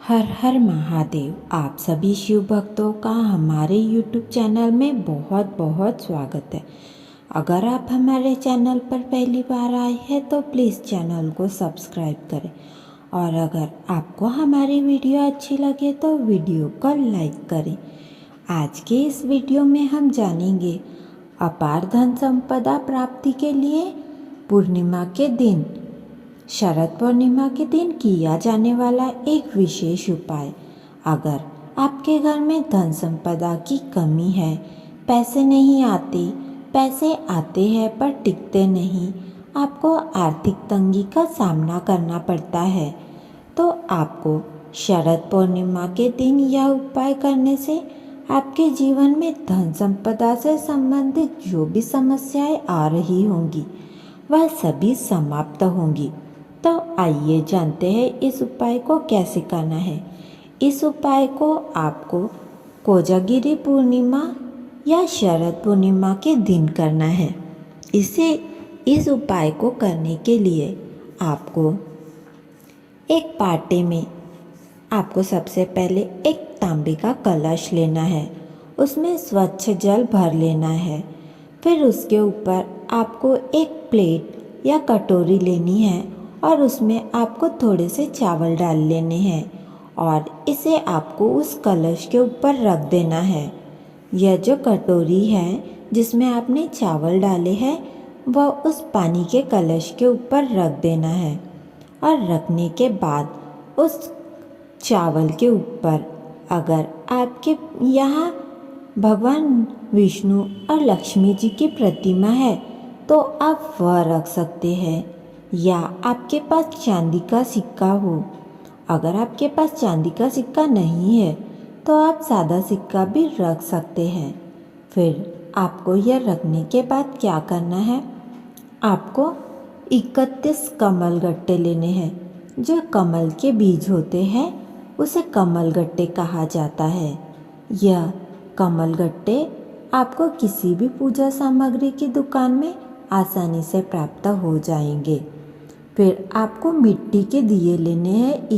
हर हर महादेव। आप सभी शिव भक्तों का हमारे YouTube चैनल में बहुत बहुत स्वागत है। अगर आप हमारे चैनल पर पहली बार आए हैं तो प्लीज़ चैनल को सब्सक्राइब करें, और अगर आपको हमारी वीडियो अच्छी लगे तो वीडियो को लाइक करें। आज के इस वीडियो में हम जानेंगे अपार धन संपदा प्राप्ति के लिए पूर्णिमा के दिन, शरद पूर्णिमा के दिन किया जाने वाला एक विशेष उपाय। अगर आपके घर में धन संपदा की कमी है, पैसे नहीं आते, पैसे आते हैं पर टिकते नहीं, आपको आर्थिक तंगी का सामना करना पड़ता है, तो आपको शरद पूर्णिमा के दिन यह उपाय करने से आपके जीवन में धन संपदा से संबंधित जो भी समस्याएं आ रही होंगी वह सभी समाप्त होंगी। तो आइए जानते हैं इस उपाय को कैसे करना है। इस उपाय को आपको कोजागिरी पूर्णिमा या शरद पूर्णिमा के दिन करना है। इस उपाय को करने के लिए आपको एक पाटे में आपको सबसे पहले एक तांबे का कलश लेना है, उसमें स्वच्छ जल भर लेना है। फिर उसके ऊपर आपको एक प्लेट या कटोरी लेनी है और उसमें आपको थोड़े से चावल डाल लेने हैं और इसे आपको उस कलश के ऊपर रख देना है। यह जो कटोरी है जिसमें आपने चावल डाले हैं वह उस पानी के कलश के ऊपर रख देना है, और रखने के बाद उस चावल के ऊपर अगर आपके यहाँ भगवान विष्णु और लक्ष्मी जी की प्रतिमा है तो आप वह रख सकते हैं, या आपके पास चांदी का सिक्का हो। अगर आपके पास चांदी का सिक्का नहीं है तो आप सादा सिक्का भी रख सकते हैं। फिर आपको यह रखने के बाद क्या करना है, आपको 31 कमल गट्टे लेने हैं। जो कमल के बीज होते हैं उसे कमल गट्टे कहा जाता है। यह कमल गट्टे आपको किसी भी पूजा सामग्री की दुकान में आसानी से प्राप्त हो जाएंगे। फिर आपको मिट्टी के दिए लेने हैं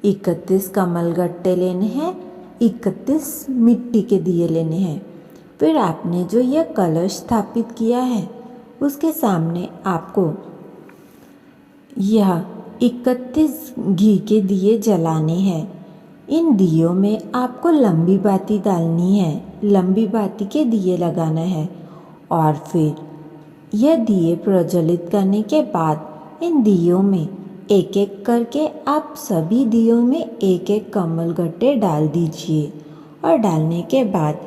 31 कमल गट्टे लेने हैं, 31 मिट्टी के दिए लेने हैं। फिर आपने जो यह कलश स्थापित किया है उसके सामने आपको यह 31 घी के दिए जलाने हैं। इन दियों में आपको लंबी बाती डालनी है, लंबी बाती के दिए लगाना है, और फिर यह दिए प्रज्वलित करने के बाद इन दियों में एक एक करके आप सभी दियों में एक एक कमल गट्टे डाल दीजिए, और डालने के बाद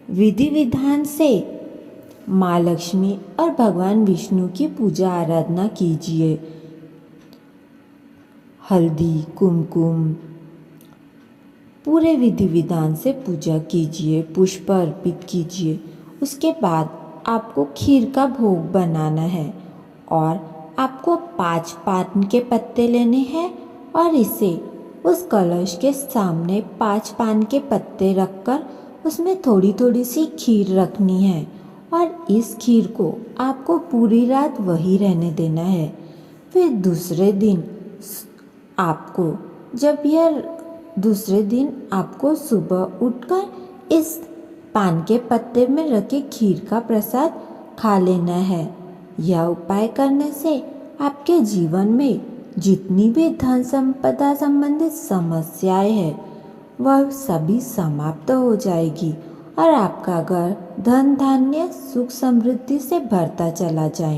विधि विधान से माँ लक्ष्मी और भगवान विष्णु की पूजा आराधना कीजिए। हल्दी कुमकुम पूरे विधि विधान से पूजा कीजिए, पुष्प अर्पित कीजिए। उसके बाद आपको खीर का भोग बनाना है, और आपको 5 पान के पत्ते लेने हैं और इसे उस कलश के सामने 5 पान के पत्ते रखकर उसमें थोड़ी थोड़ी सी खीर रखनी है, और इस खीर को आपको पूरी रात वही रहने देना है। फिर दूसरे दिन आपको सुबह उठकर इस पान के पत्ते में रखे खीर का प्रसाद खा लेना है। यह उपाय करने से आपके जीवन में जितनी भी धन संपदा संबंधित समस्याएं हैं वह सभी समाप्त हो जाएगी, और आपका घर धन धान्य सुख समृद्धि से भरता चला जाएगा।